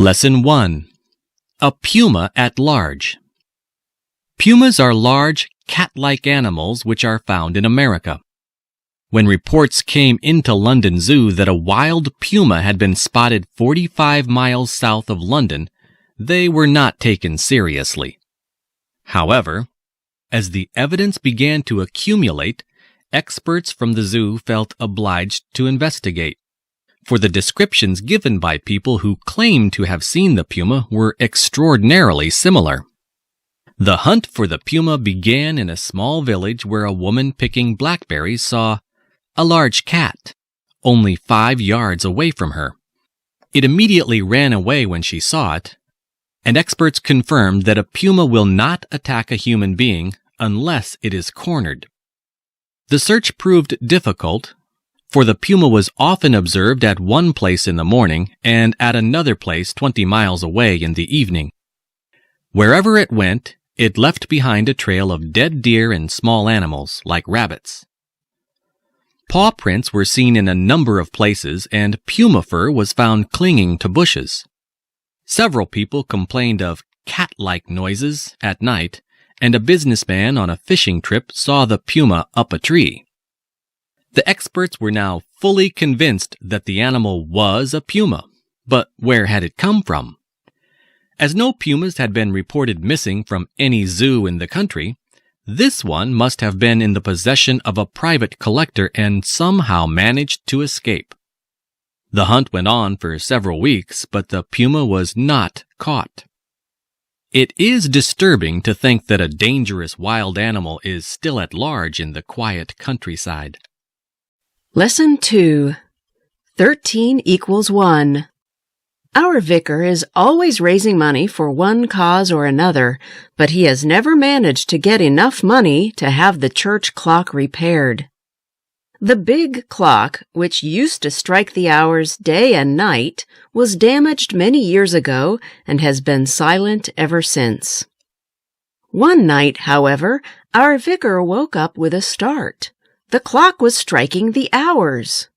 Lesson 1. A puma at large. Pumas are large, cat-like animals which are found in America. When reports came into London Zoo that a wild puma had been spotted 45 miles south of London, they were not taken seriously. However, as the evidence began to accumulate, experts from the zoo felt obliged to investigate, for the descriptions given by people who claimed to have seen the puma were extraordinarily similar. The hunt for the puma began in a small village where a woman picking blackberries saw a large cat, only 5 yards away from her. It immediately ran away when she saw it, and experts confirmed that a puma will not attack a human being unless it is cornered. The search proved difficult, for the puma was often observed at one place in the morning and at another place 20 miles away in the evening. Wherever it went, it left behind a trail of dead deer and small animals, like rabbits. Paw prints were seen in a number of places, and puma fur was found clinging to bushes. Several people complained of cat-like noises at night, and a businessman on a fishing trip saw the puma up a tree. The experts were now fully convinced that the animal was a puma, but where had it come from? As no pumas had been reported missing from any zoo in the country, this one must have been in the possession of a private collector and somehow managed to escape. The hunt went on for several weeks, but the puma was not caught. It is disturbing to think that a dangerous wild animal is still at large in the quiet countryside. Lesson 2. 13 equals 1. Our vicar is always raising money for one cause or another, but he has never managed to get enough money to have the church clock repaired. The big clock, which used to strike the hours day and night, was damaged many years ago and has been silent ever since. One night, however, our vicar woke up with a start. The clock was striking the hours.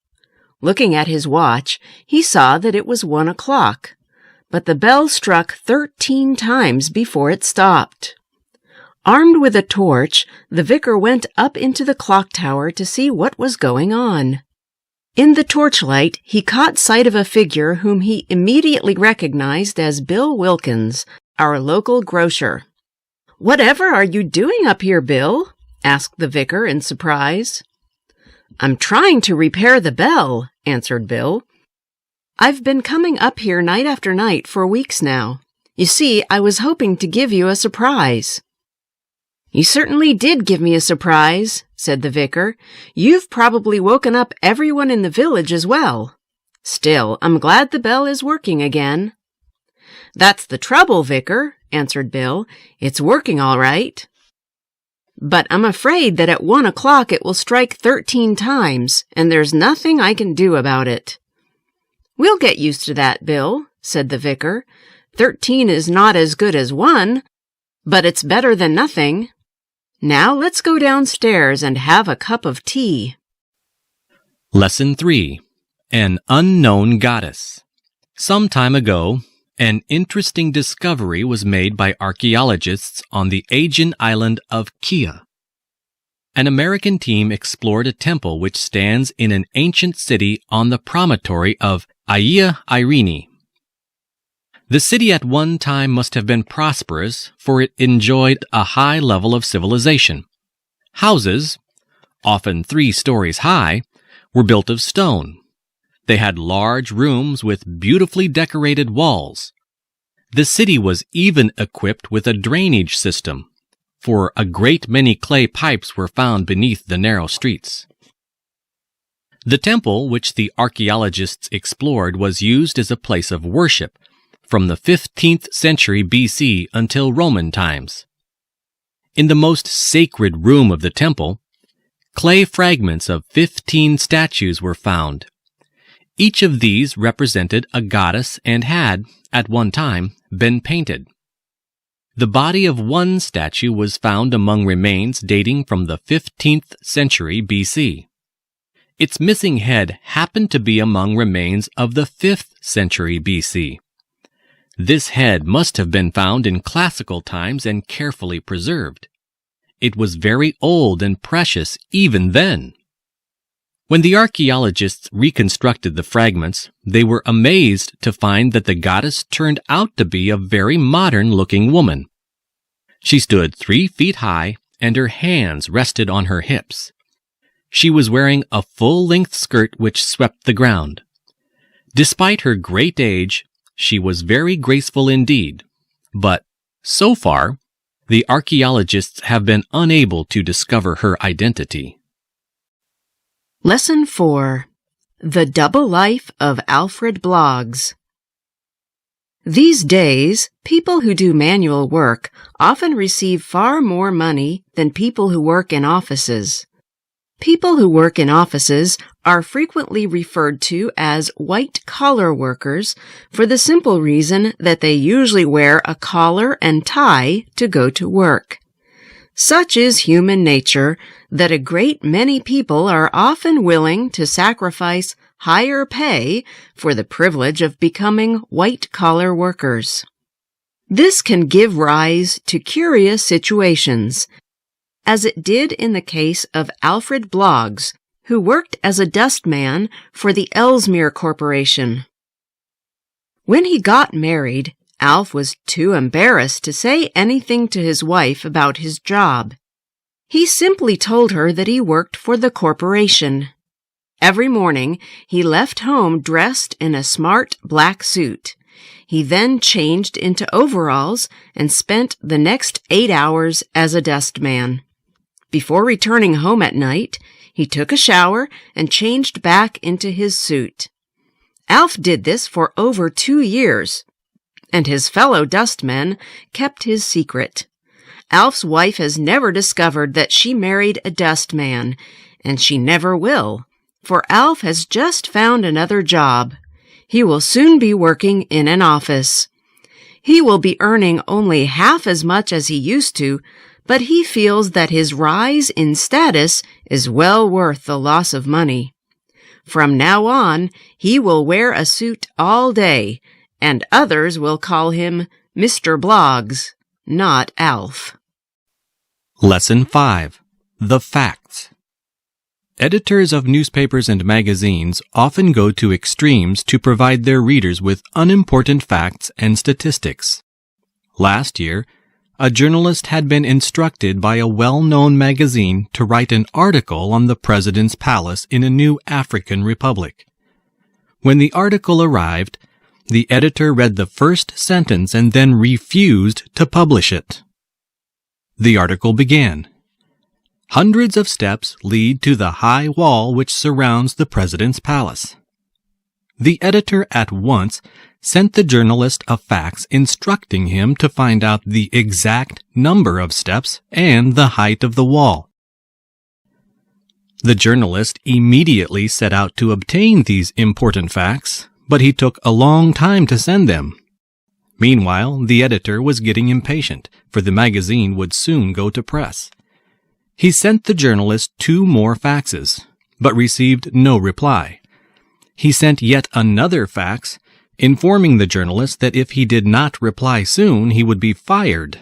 Looking at his watch, he saw that it was 1 o'clock, but the bell struck 13 times before it stopped. Armed with a torch, the vicar went up into the clock tower to see what was going on. In the torchlight, he caught sight of a figure whom he immediately recognized as Bill Wilkins, our local grocer. "Whatever are you doing up here, Bill?" asked the vicar in surprise. "I'm trying to repair the bell," answered Bill. "I've been coming up here night after night for weeks now. You see, I was hoping to give you a surprise." "You certainly did give me a surprise," said the vicar. "You've probably woken up everyone in the village as well. Still, I'm glad the bell is working again." "That's the trouble, vicar," answered Bill. "It's working all right. But I'm afraid that at 1 o'clock it will strike 13 times, and there's nothing I can do about it." "We'll get used to that, Bill," said the vicar. 13 is not as good as 1, but it's better than nothing. Now let's go downstairs and have a cup of tea. Lesson 3. An Unknown Goddess. Some time ago, an interesting discovery was made by archaeologists on the Aegean island of Kea. An American team explored a temple which stands in an ancient city on the promontory of Aia Irene. The city at one time must have been prosperous, for it enjoyed a high level of civilization. Houses, often 3 stories high, were built of stone. They had large rooms with beautifully decorated walls. The city was even equipped with a drainage system, for a great many clay pipes were found beneath the narrow streets. The temple, which the archaeologists explored, was used as a place of worship from the 15th century BC until Roman times. In the most sacred room of the temple, clay fragments of 15 statues were found. Each of these represented a goddess and had, at one time, been painted. The body of one statue was found among remains dating from the 15th century BC. Its missing head happened to be among remains of the 5th century BC. This head must have been found in classical times and carefully preserved. It was very old and precious even then. When the archaeologists reconstructed the fragments, they were amazed to find that the goddess turned out to be a very modern-looking woman. She stood 3 feet high, and her hands rested on her hips. She was wearing a full-length skirt which swept the ground. Despite her great age, she was very graceful indeed, but, so far, the archaeologists have been unable to discover her identity. Lesson 4. The Double Life of Alfred Bloggs. These days, people who do manual work often receive far more money than people who work in offices. People who work in offices are frequently referred to as white-collar workers for the simple reason that they usually wear a collar and tie to go to work. Such is human nature that a great many people are often willing to sacrifice higher pay for the privilege of becoming white-collar workers. This can give rise to curious situations, as it did in the case of Alfred Bloggs, who worked as a dustman for the Ellesmere Corporation. When he got married, Alf was too embarrassed to say anything to his wife about his job. He simply told her that he worked for the corporation. Every morning, he left home dressed in a smart black suit. He then changed into overalls and spent the next 8 hours as a dustman. Before returning home at night, he took a shower and changed back into his suit. Alf did this for over 2 years, and his fellow dustmen kept his secret. Alf's wife has never discovered that she married a dustman, and she never will, for Alf has just found another job. He will soon be working in an office. He will be earning only half as much as he used to, but he feels that his rise in status is well worth the loss of money. From now on, he will wear a suit all day, and others will call him Mr. Bloggs, not Alf. Lesson 5. The Facts. Editors of newspapers and magazines often go to extremes to provide their readers with unimportant facts and statistics. Last year, a journalist had been instructed by a well-known magazine to write an article on the president's palace in a new African republic. When the article arrived, the editor read the first sentence and then refused to publish it. The article began, "Hundreds of steps lead to the high wall which surrounds the president's palace." The editor at once sent the journalist a fax instructing him to find out the exact number of steps and the height of the wall. The journalist immediately set out to obtain these important facts, but he took a long time to send them. Meanwhile, the editor was getting impatient, for the magazine would soon go to press. He sent the journalist 2 more faxes, but received no reply. He sent yet another fax, informing the journalist that if he did not reply soon, he would be fired.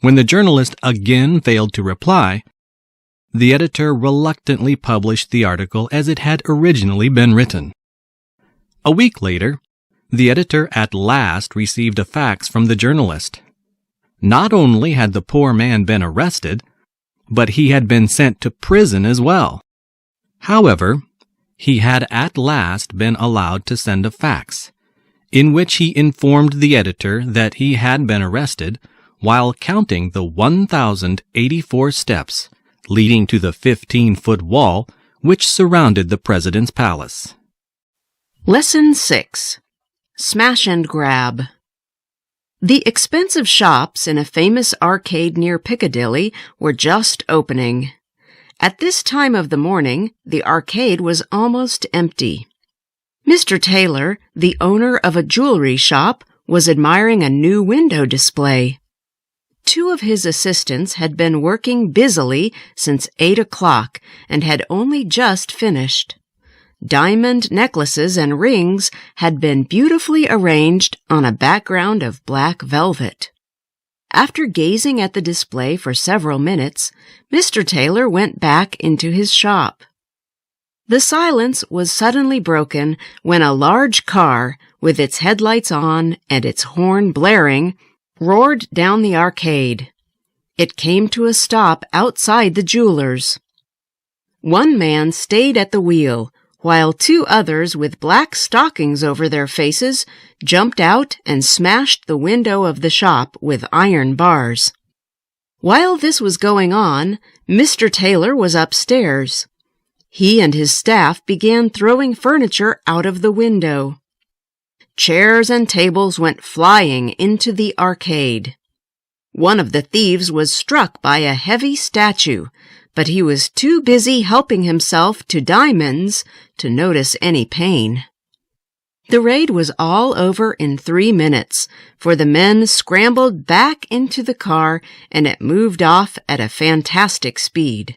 When the journalist again failed to reply, the editor reluctantly published the article as it had originally been written. A week later, the editor at last received a fax from the journalist. Not only had the poor man been arrested, but he had been sent to prison as well. However, he had at last been allowed to send a fax, in which he informed the editor that he had been arrested while counting the 1,084 steps leading to the 15-foot wall which surrounded the president's palace. Lesson 6. Smash and Grab. The expensive shops in a famous arcade near Piccadilly were just opening. At this time of the morning, the arcade was almost empty. Mr. Taylor, the owner of a jewelry shop, was admiring a new window display. 2 of his assistants had been working busily since 8 o'clock and had only just finished. diamond necklaces and rings had been beautifully arranged on a background of black velvet. After gazing at the display for several minutes, Mr. Taylor went back into his shop. The silence was suddenly broken when a large car, with its headlights on and its horn blaring, roared down the arcade. It came to a stop outside the jeweler's. One man stayed at the wheel, while two others with black stockings over their faces jumped out and smashed the window of the shop with iron bars. While this was going on, Mr. Taylor was upstairs. He and his staff began throwing furniture out of the window. Chairs and tables went flying into the arcade. One of the thieves was struck by a heavy statue, but he was too busy helping himself to diamonds to notice any pain. The raid was all over in 3 minutes, for the men scrambled back into the car and it moved off at a fantastic speed.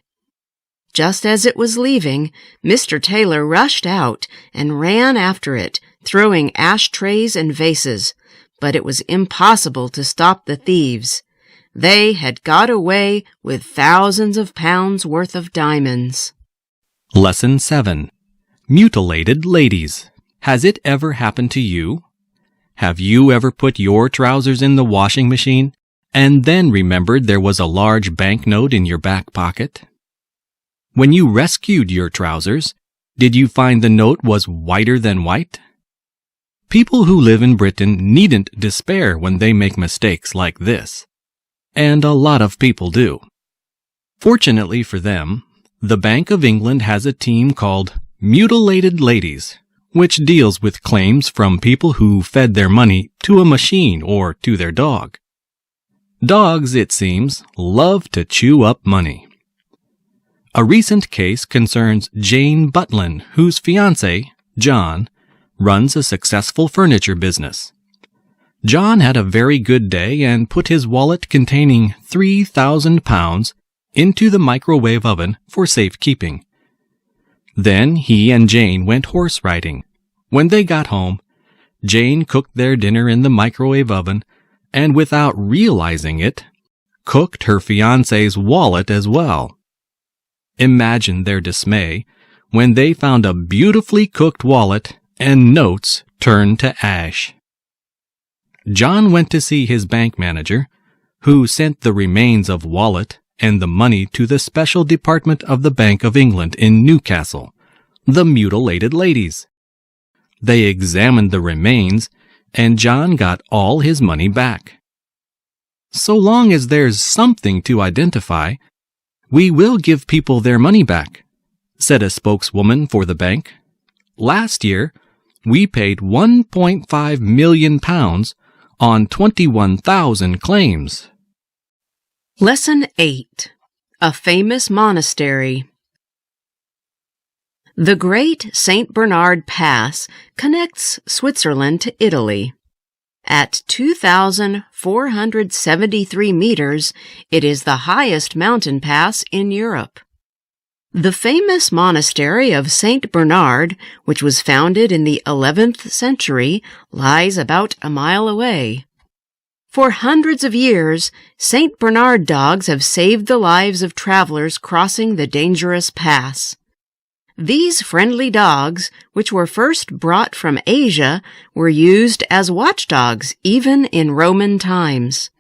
Just as it was leaving, Mr. Taylor rushed out and ran after it, throwing ashtrays and vases, but it was impossible to stop the thieves. They had got away with thousands of pounds worth of diamonds. Lesson 7. Mutilated ladies. Has it ever happened to you? Have you ever put your trousers in the washing machine and then remembered there was a large banknote in your back pocket? When you rescued your trousers, did you find the note was whiter than white? People who live in Britain needn't despair when they make mistakes like this. And a lot of people do. Fortunately for them, the Bank of England has a team called Mutilated Ladies, which deals with claims from people who fed their money to a machine or to their dog. Dogs, it seems, love to chew up money. A recent case concerns Jane Butlin, whose fiancé, John, runs a successful furniture business. John had a very good day and put his wallet containing £3,000 into the microwave oven for safekeeping. Then he and Jane went horse riding. When they got home, Jane cooked their dinner in the microwave oven and, without realizing it, cooked her fiancé's wallet as well. Imagine their dismay when they found a beautifully cooked wallet and notes turned to ash. John went to see his bank manager, who sent the remains of wallet and the money to the special department of the Bank of England in Newcastle, the Mutilated Ladies. They examined the remains, and John got all his money back. So long as there's something to identify, we will give people their money back, said a spokeswoman for the bank. Last year, we paid £1.5 million on 21,000 claims. Lesson 8. A Famous Monastery. The Great St. Bernard Pass connects Switzerland to Italy. At 2,473 meters, it is the highest mountain pass in Europe. The famous monastery of St. Bernard, which was founded in the 11th century, lies about a mile away. For hundreds of years, St. Bernard dogs have saved the lives of travelers crossing the dangerous pass. These friendly dogs, which were first brought from Asia, were used as watchdogs even in Roman times.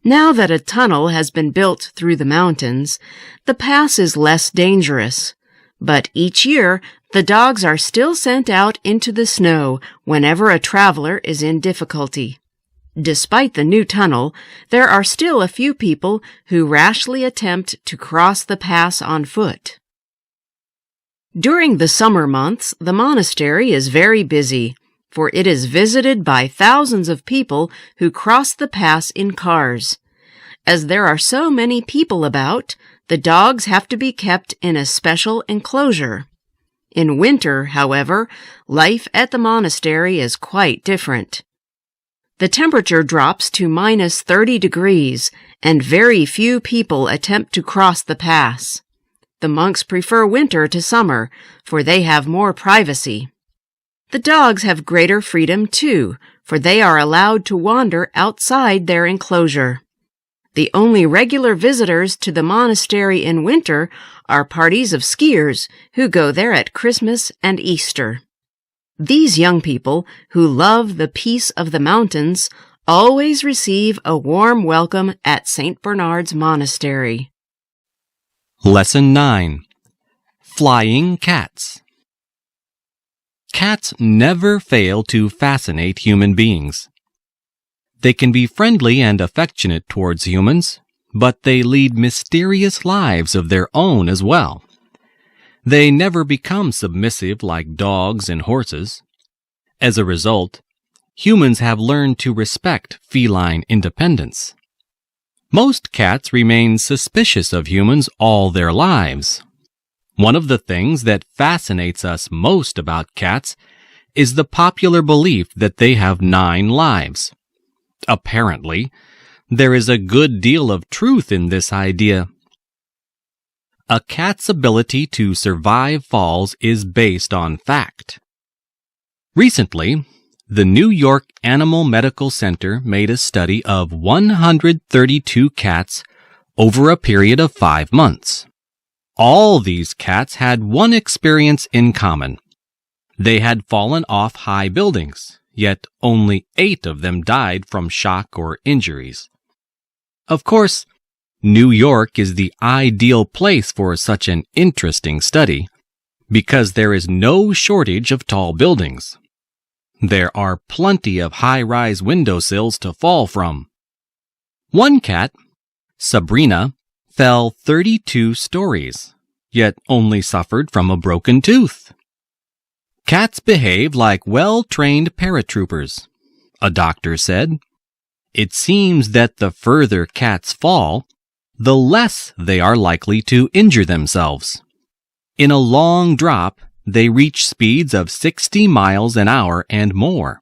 Now that a tunnel has been built through the mountains, the pass is less dangerous. But each year, the dogs are still sent out into the snow whenever a traveler is in difficulty. Despite the new tunnel, there are still a few people who rashly attempt to cross the pass on foot. During the summer months, the monastery is very busy, for it is visited by thousands of people who cross the pass in cars. As there are so many people about, the dogs have to be kept in a special enclosure. In winter, however, life at the monastery is quite different. The temperature drops to minus 30 degrees, and very few people attempt to cross the pass. The monks prefer winter to summer, for they have more privacy. The dogs have greater freedom, too, for they are allowed to wander outside their enclosure. The only regular visitors to the monastery in winter are parties of skiers who go there at Christmas and Easter. These young people, who love the peace of the mountains, always receive a warm welcome at St. Bernard's Monastery. Lesson 9. Flying Cats. Cats never fail to fascinate human beings. They can be friendly and affectionate towards humans, but they lead mysterious lives of their own as well. They never become submissive like dogs and horses. As a result, humans have learned to respect feline independence. Most cats remain suspicious of humans all their lives. One of the things that fascinates us most about cats is the popular belief that they have 9 lives. Apparently, there is a good deal of truth in this idea. A cat's ability to survive falls is based on fact. Recently, the New York Animal Medical Center made a study of 132 cats over a period of 5 months. All these cats had one experience in common. They had fallen off high buildings, yet only 8 of them died from shock or injuries. Of course, New York is the ideal place for such an interesting study, because there is no shortage of tall buildings. There are plenty of high-rise windowsills to fall from. One cat, Sabrina, fell 32 stories, yet only suffered from a broken tooth. Cats behave like well-trained paratroopers, a doctor said. It seems that the further cats fall, the less they are likely to injure themselves. In a long drop, they reach speeds of 60 miles an hour and more.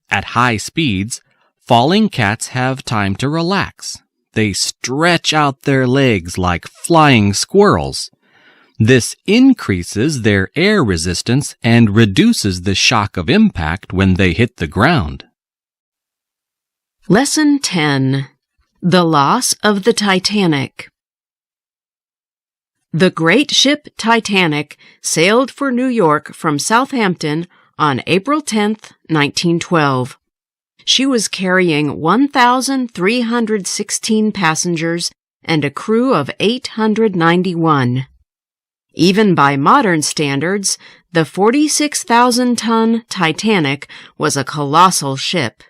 At high speeds, falling cats have time to relax. They stretch out their legs like flying squirrels. This increases their air resistance and reduces the shock of impact when they hit the ground. Lesson 10. The Loss of the Titanic. The great ship Titanic sailed for New York from Southampton on April 10, 1912. She was carrying 1,316 passengers and a crew of 891. Even by modern standards, the 46,000-ton Titanic was a colossal ship.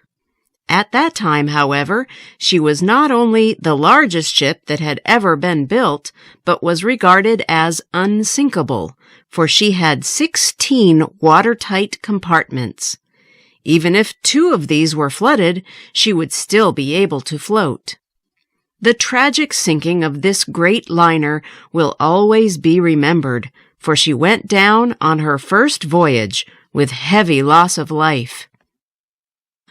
At that time, however, she was not only the largest ship that had ever been built, but was regarded as unsinkable, for she had 16 watertight compartments. Even if 2 of these were flooded, she would still be able to float. The tragic sinking of this great liner will always be remembered, for she went down on her first voyage with heavy loss of life.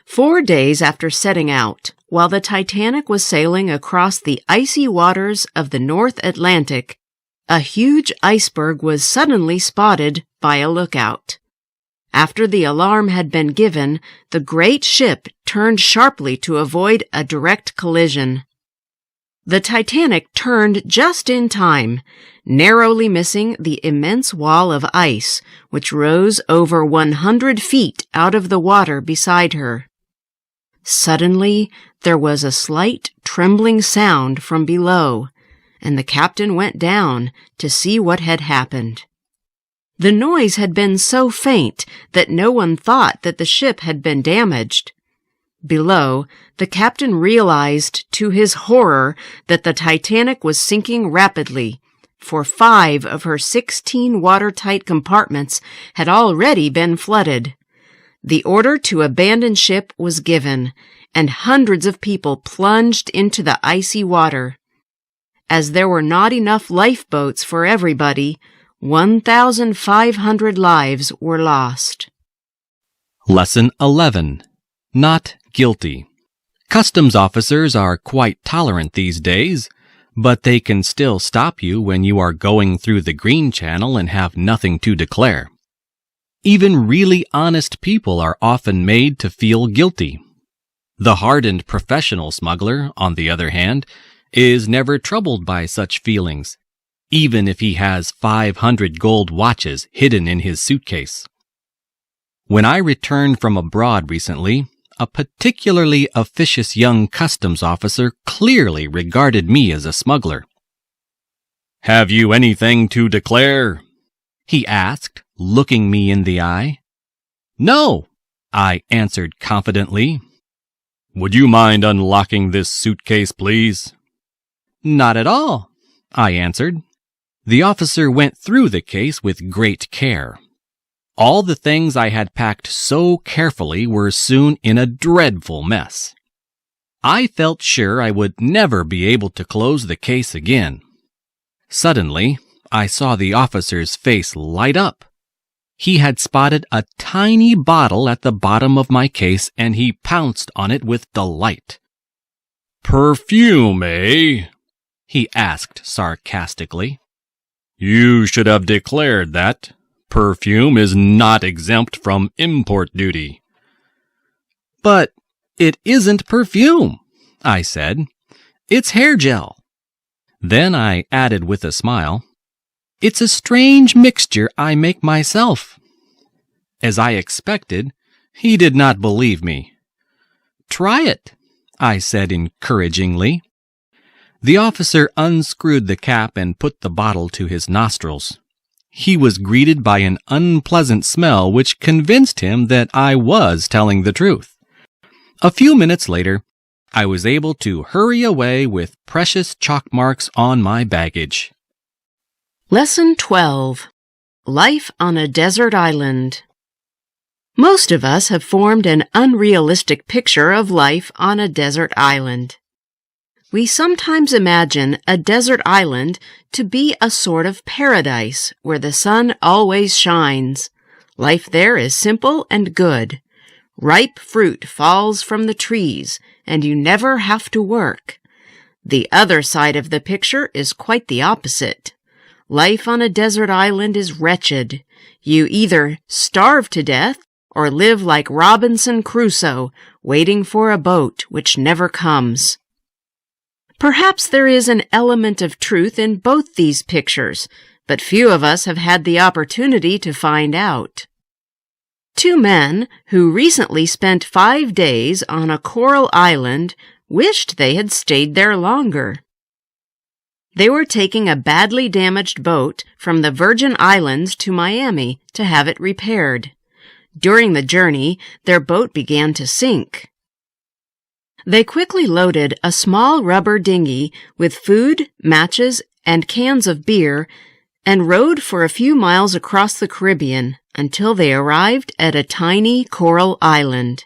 4 days after setting out, while the Titanic was sailing across the icy waters of the North Atlantic, a huge iceberg was suddenly spotted by a lookout. After the alarm had been given, the great ship turned sharply to avoid a direct collision. The Titanic turned just in time, narrowly missing the immense wall of ice, which rose over 100 feet out of the water beside her. Suddenly, there was a slight trembling sound from below, and the captain went down to see what had happened. The noise had been so faint that no one thought that the ship had been damaged. Below, the captain realized to his horror that the Titanic was sinking rapidly, for 5 of her 16 watertight compartments had already been flooded. The order to abandon ship was given, and hundreds of people plunged into the icy water. As there were not enough lifeboats for everybody, 1,500 lives were lost. Lesson 11. Not guilty. Customs officers are quite tolerant these days, but they can still stop you when you are going through the Green Channel and have nothing to declare. Even really honest people are often made to feel guilty. The hardened professional smuggler, on the other hand, is never troubled by such feelings, even if he has 500 gold watches hidden in his suitcase. When I returned from abroad recently, a particularly officious young customs officer clearly regarded me as a smuggler. "Have you anything to declare?" he asked, looking me in the eye. "No," I answered confidently. "Would you mind unlocking this suitcase, please?" "Not at all," I answered. The officer went through the case with great care. All the things I had packed so carefully were soon in a dreadful mess. I felt sure I would never be able to close the case again. Suddenly, I saw the officer's face light up. He had spotted a tiny bottle at the bottom of my case, and he pounced on it with delight. "Perfume, eh?" he asked sarcastically. "You should have declared that. Perfume is not exempt from import duty." "But it isn't perfume," I said. "It's hair gel." Then I added with a smile, "It's a strange mixture I make myself." As I expected, he did not believe me. "Try it," I said encouragingly. The officer unscrewed the cap and put the bottle to his nostrils. He was greeted by an unpleasant smell which convinced him that I was telling the truth. A few minutes later, I was able to hurry away with precious chalk marks on my baggage. Lesson 12. Life on a Desert Island. Most of us have formed an unrealistic picture of life on a desert island. We sometimes imagine a desert island to be a sort of paradise where the sun always shines. Life there is simple and good. Ripe fruit falls from the trees, and you never have to work. The other side of the picture is quite the opposite. Life on a desert island is wretched. You either starve to death or live like Robinson Crusoe, waiting for a boat which never comes. Perhaps there is an element of truth in both these pictures, but few of us have had the opportunity to find out. Two men who recently spent 5 days on a coral island wished they had stayed there longer. They were taking a badly damaged boat from the Virgin Islands to Miami to have it repaired. During the journey, their boat began to sink. They quickly loaded a small rubber dinghy with food, matches, and cans of beer and rowed for a few miles across the Caribbean until they arrived at a tiny coral island.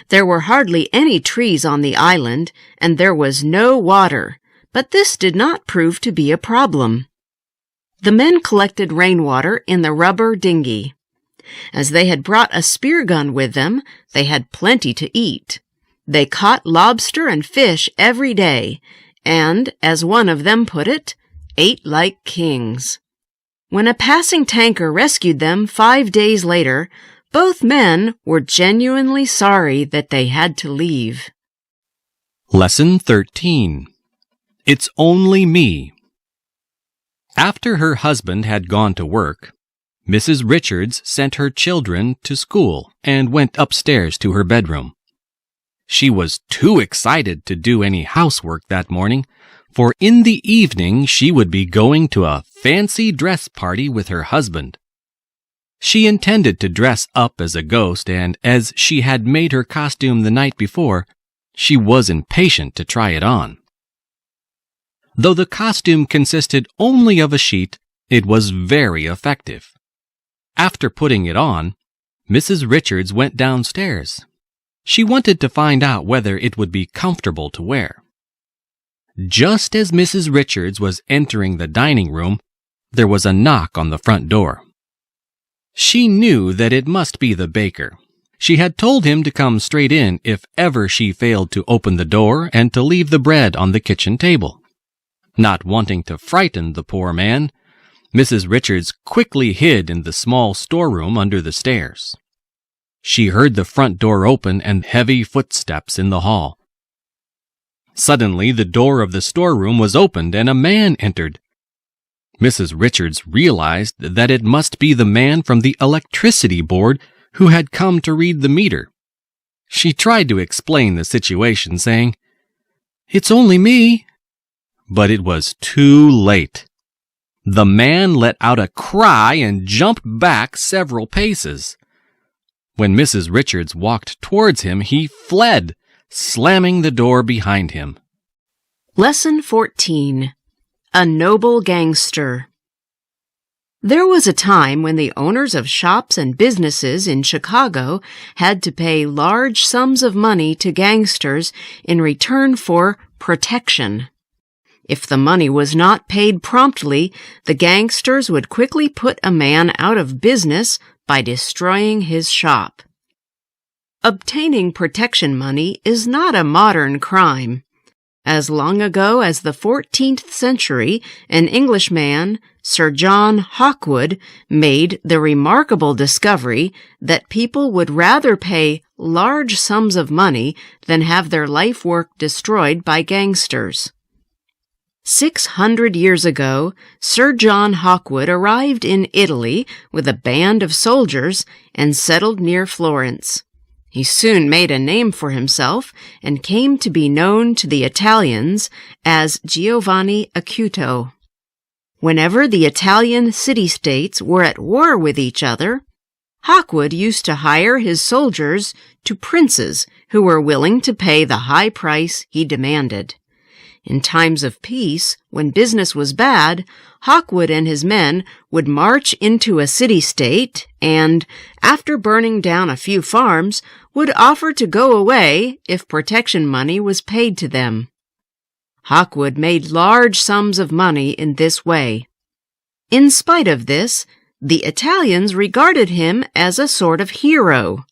There were hardly any trees on the island, and there was no water, but this did not prove to be a problem. The men collected rainwater in the rubber dinghy. As they had brought a spear gun with them, they had plenty to eat. They caught lobster and fish every day, and, as one of them put it, ate like kings. When a passing tanker rescued them 5 days later, both men were genuinely sorry that they had to leave. Lesson 13. It's only me. After her husband had gone to work, Mrs. Richards sent her children to school and went upstairs to her bedroom. She was too excited to do any housework that morning, for in the evening she would be going to a fancy dress party with her husband. She intended to dress up as a ghost, and as she had made her costume the night before, she was impatient to try it on. Though the costume consisted only of a sheet, it was very effective. After putting it on, Mrs. Richards went downstairs. She wanted to find out whether it would be comfortable to wear. Just as Mrs. Richards was entering the dining room, there was a knock on the front door. She knew that it must be the baker. She had told him to come straight in if ever she failed to open the door and to leave the bread on the kitchen table. Not wanting to frighten the poor man, Mrs. Richards quickly hid in the small storeroom under the stairs. She heard the front door open and heavy footsteps in the hall. Suddenly, the door of the storeroom was opened and a man entered. Mrs. Richards realized that it must be the man from the electricity board who had come to read the meter. She tried to explain the situation, saying, "It's only me." But it was too late. The man let out a cry and jumped back several paces. When Mrs. Richards walked towards him, he fled, slamming the door behind him. Lesson 14. A Noble Gangster. There was a time when the owners of shops and businesses in Chicago had to pay large sums of money to gangsters in return for protection. If the money was not paid promptly, the gangsters would quickly put a man out of business by destroying his shop. Obtaining protection money is not a modern crime. As long ago as the 14th century, an Englishman, Sir John Hawkwood, made the remarkable discovery that people would rather pay large sums of money than have their life work destroyed by gangsters. 600 years ago, Sir John Hawkwood arrived in Italy with a band of soldiers and settled near Florence. He soon made a name for himself and came to be known to the Italians as Giovanni Acuto. Whenever the Italian city-states were at war with each other, Hawkwood used to hire his soldiers to princes who were willing to pay the high price he demanded. In times of peace, when business was bad, Hawkwood and his men would march into a city-state and, after burning down a few farms, would offer to go away if protection money was paid to them. Hawkwood made large sums of money in this way. In spite of this, the Italians regarded him as a sort of hero.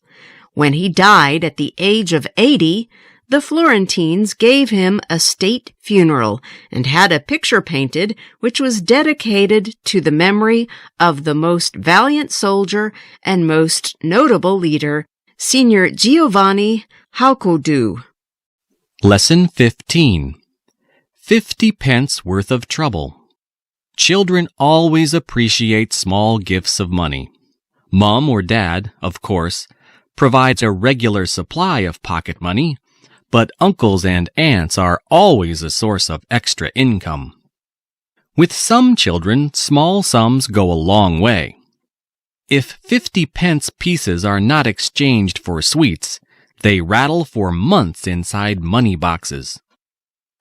When he died at the age of 80, the Florentines gave him a state funeral and had a picture painted which was dedicated to the memory of the most valiant soldier and most notable leader, Signor Giovanni Hawkwood. Lesson 15. 50 pence worth of trouble. Children always appreciate small gifts of money. Mom or Dad, of course, provides a regular supply of pocket money, but uncles and aunts are always a source of extra income. With some children, small sums go a long way. If 50 pence pieces are not exchanged for sweets, they rattle for months inside money boxes.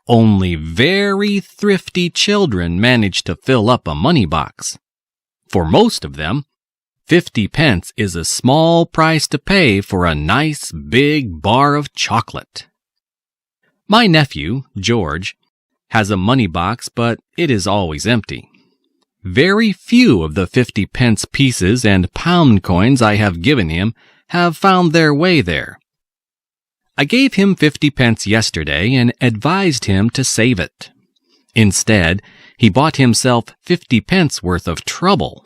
Only very thrifty children manage to fill up a money box. For most of them, 50 pence is a small price to pay for a nice big bar of chocolate. My nephew, George, has a money box, but it is always empty. Very few of the 50 pence pieces and pound coins I have given him have found their way there. I gave him 50 pence yesterday and advised him to save it. Instead, he bought himself 50 pence worth of trouble.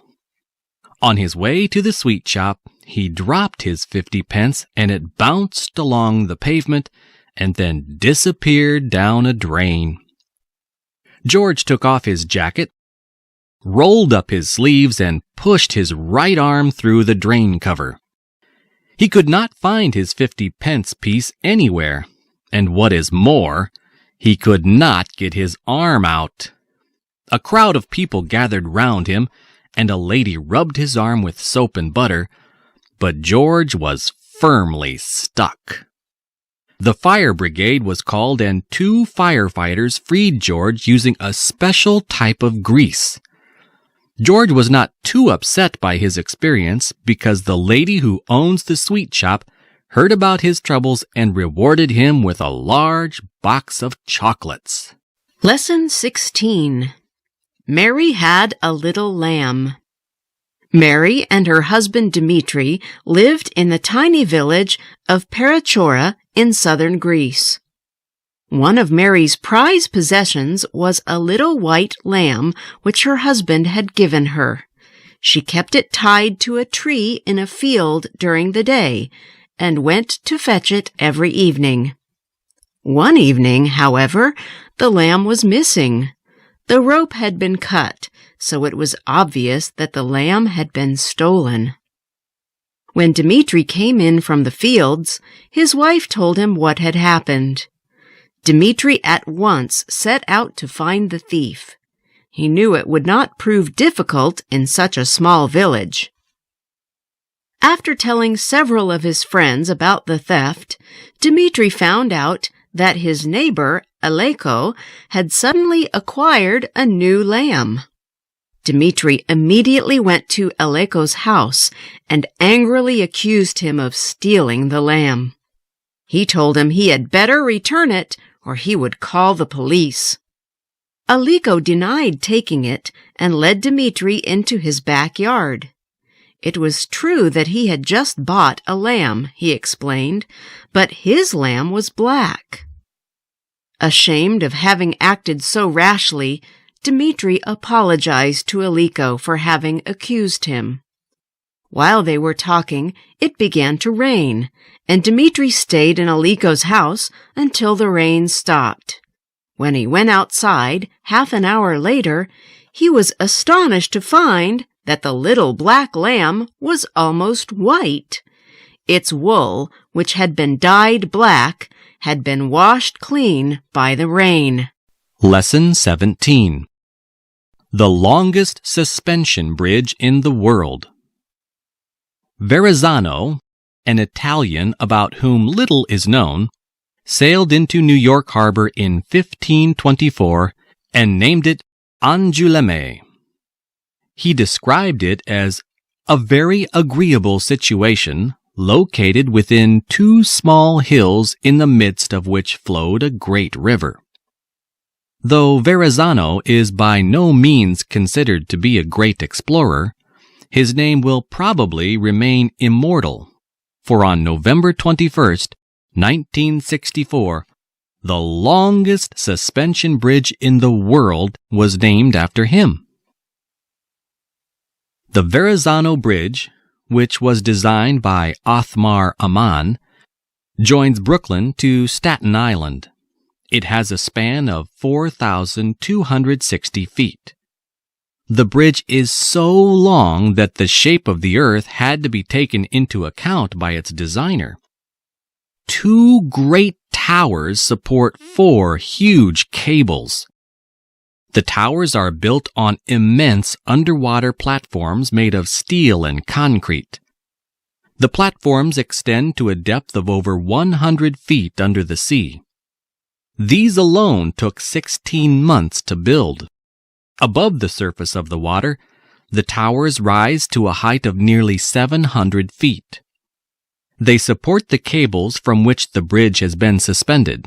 On his way to the sweet shop, he dropped his 50 pence and it bounced along the pavement and then disappeared down a drain. George took off his jacket, rolled up his sleeves, and pushed his right arm through the drain cover. He could not find his 50 pence piece anywhere, and what is more, he could not get his arm out. A crowd of people gathered round him, and a lady rubbed his arm with soap and butter, but George was firmly stuck. The fire brigade was called and 2 firefighters freed George using a special type of grease. George was not too upset by his experience because the lady who owns the sweet shop heard about his troubles and rewarded him with a large box of chocolates. Lesson 16. Mary had a little lamb. Mary and her husband Dmitri lived in the tiny village of Perachora in southern Greece. One of Mary's prized possessions was a little white lamb which her husband had given her. She kept it tied to a tree in a field during the day and went to fetch it every evening. One evening, however, the lamb was missing. The rope had been cut, so it was obvious that the lamb had been stolen. When Dmitri came in from the fields, his wife told him what had happened. Dmitri at once set out to find the thief. He knew it would not prove difficult in such a small village. After telling several of his friends about the theft, Dmitri found out that his neighbor, Aleko, had suddenly acquired a new lamb. Dmitri immediately went to Aleko's house and angrily accused him of stealing the lamb. He told him he had better return it or he would call the police. Aleko denied taking it and led Dmitri into his backyard. It was true that he had just bought a lamb, he explained, but his lamb was black. Ashamed of having acted so rashly, Dmitri apologized to Aleko for having accused him. While they were talking, it began to rain, and Dmitri stayed in Aleko's house until the rain stopped. When he went outside, half an hour later, he was astonished to find that the little black lamb was almost white. Its wool, which had been dyed black, had been washed clean by the rain. Lesson 17. The longest suspension bridge in the world. Verrazzano, an Italian about whom little is known, sailed into New York Harbor in 1524 and named it Angoulême. He described it as a very agreeable situation located within two small hills in the midst of which flowed a great river. Though Verrazzano is by no means considered to be a great explorer, his name will probably remain immortal, for on November 21st, 1964, the longest suspension bridge in the world was named after him. The Verrazzano Bridge, which was designed by Othmar Ammann, joins Brooklyn to Staten Island. It has a span of 4,260 feet. The bridge is so long that the shape of the earth had to be taken into account by its designer. Two great towers support 4 huge cables. The towers are built on immense underwater platforms made of steel and concrete. The platforms extend to a depth of over 100 feet under the sea. These alone took 16 months to build. Above the surface of the water, the towers rise to a height of nearly 700 feet. They support the cables from which the bridge has been suspended.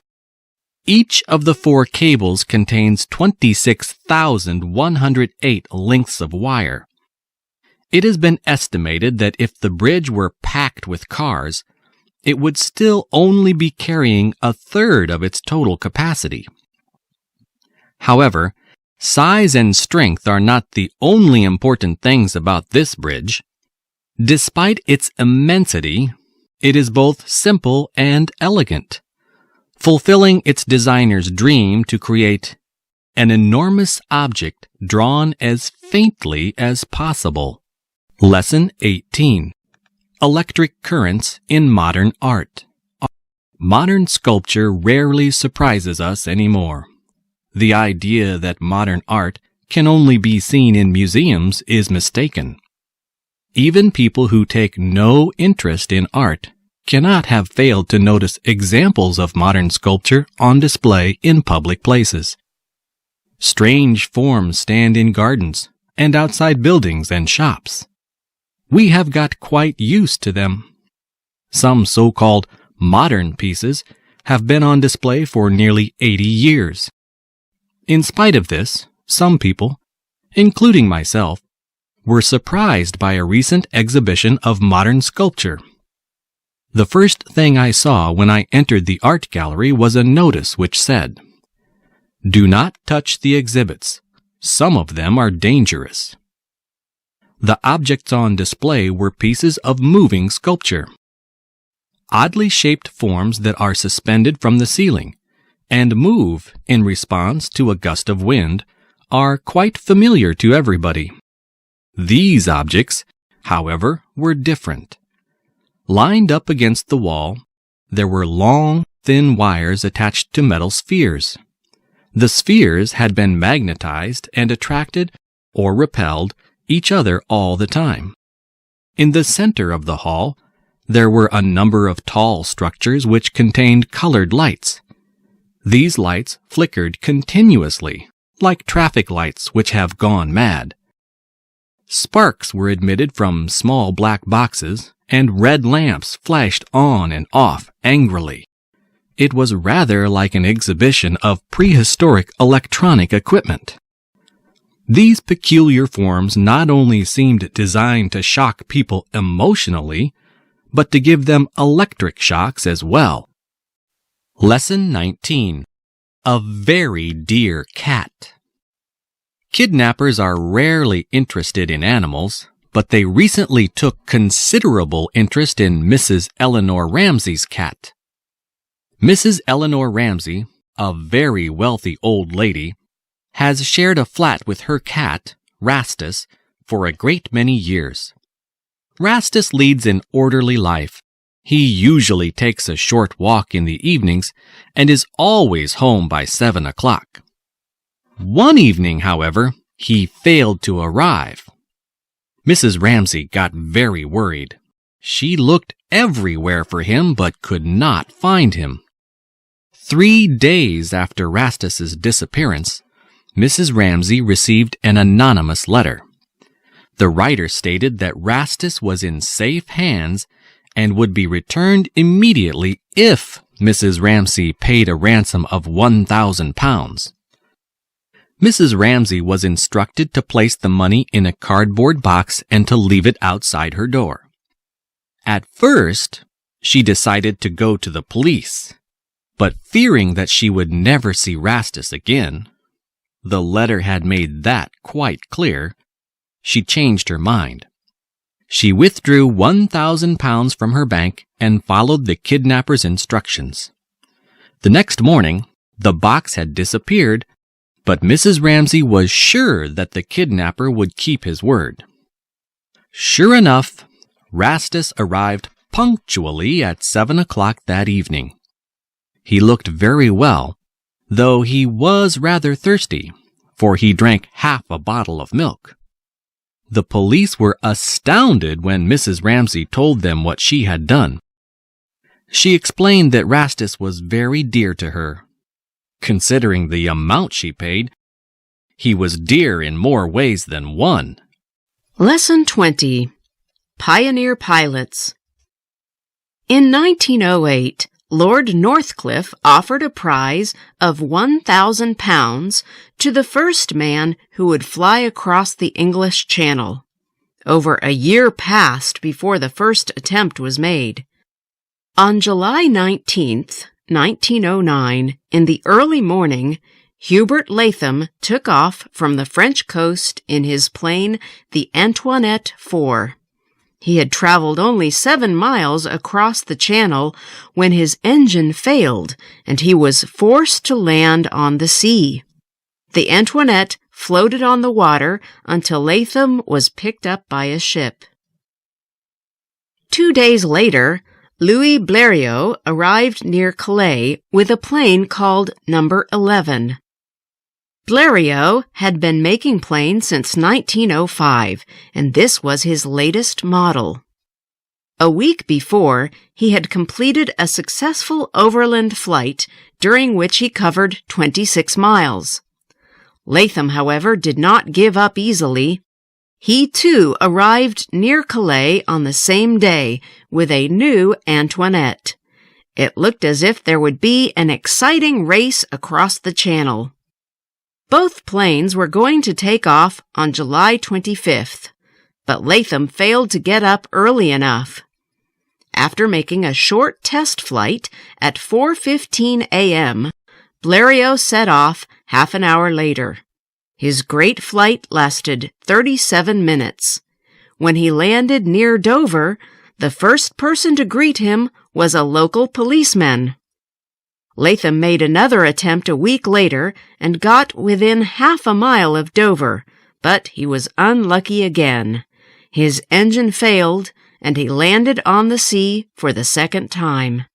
Each of the 4 cables contains 26,108 lengths of wire. It has been estimated that if the bridge were packed with cars, it would still only be carrying a third of its total capacity. However, size and strength are not the only important things about this bridge. Despite its immensity, it is both simple and elegant, fulfilling its designer's dream to create an enormous object drawn as faintly as possible. Lesson 18. Electric currents in modern art. Modern sculpture rarely surprises us anymore. The idea that modern art can only be seen in museums is mistaken. Even people who take no interest in art cannot have failed to notice examples of modern sculpture on display in public places. Strange forms stand in gardens and outside buildings and shops. We have got quite used to them. Some so-called modern pieces have been on display for nearly 80 years. In spite of this, some people, including myself, were surprised by a recent exhibition of modern sculpture. The first thing I saw when I entered the art gallery was a notice which said, "Do not touch the exhibits. Some of them are dangerous." The objects on display were pieces of moving sculpture. Oddly shaped forms that are suspended from the ceiling and move in response to a gust of wind are quite familiar to everybody. These objects, however, were different. Lined up against the wall, there were long, thin wires attached to metal spheres. The spheres had been magnetized and attracted or repelled each other all the time. In the center of the hall, there were a number of tall structures which contained colored lights. These lights flickered continuously, like traffic lights which have gone mad. Sparks were emitted from small black boxes, and red lamps flashed on and off angrily. It was rather like an exhibition of prehistoric electronic equipment. These peculiar forms not only seemed designed to shock people emotionally, but to give them electric shocks as well. Lesson 19. A very dear cat. Kidnappers are rarely interested in animals, but they recently took considerable interest in Mrs. Eleanor Ramsey's cat. Mrs. Eleanor Ramsey, a very wealthy old lady, has shared a flat with her cat, Rastus, for a great many years. Rastus leads an orderly life. He usually takes a short walk in the evenings and is always home by 7 o'clock. One evening, however, he failed to arrive. Mrs. Ramsey got very worried. She looked everywhere for him but could not find him. 3 days after Rastus's disappearance, Mrs. Ramsey received an anonymous letter. The writer stated that Rastus was in safe hands and would be returned immediately if Mrs. Ramsey paid a ransom of £1,000. Mrs. Ramsey was instructed to place the money in a cardboard box and to leave it outside her door. At first, she decided to go to the police, but fearing that she would never see Rastus again, the letter had made that quite clear, she changed her mind. She withdrew £1,000 from her bank and followed the kidnapper's instructions. The next morning, the box had disappeared, but Mrs. Ramsey was sure that the kidnapper would keep his word. Sure enough, Rastus arrived punctually at 7 o'clock that evening. He looked very well, though he was rather thirsty, for he drank half a bottle of milk. The police were astounded when Mrs. Ramsey told them what she had done. She explained that Rastus was very dear to her. Considering the amount she paid, he was dear in more ways than one. Lesson 20. Pioneer Pilots. In 1908, Lord Northcliffe offered a prize of £1,000 to the first man who would fly across the English Channel. Over a year passed before the first attempt was made. On July 19th, 1909, in the early morning, Hubert Latham took off from the French coast in his plane, the Antoinette IV. He had traveled only 7 miles across the channel when his engine failed, and he was forced to land on the sea. The Antoinette floated on the water until Latham was picked up by a ship. 2 days later, Louis Blériot arrived near Calais with a plane called Number 11. Blériot had been making planes since 1905, and this was his latest model. A week before, he had completed a successful overland flight during which he covered 26 miles. Latham, however, did not give up easily. He, too, arrived near Calais on the same day with a new Antoinette. It looked as if there would be an exciting race across the channel. Both planes were going to take off on July 25th, but Latham failed to get up early enough. After making a short test flight at 4:15 a.m., Blériot set off half an hour later. His great flight lasted 37 minutes. When he landed near Dover, the first person to greet him was a local policeman. Latham made another attempt a week later and got within half a mile of Dover, but he was unlucky again. His engine failed, and he landed on the sea for the second time.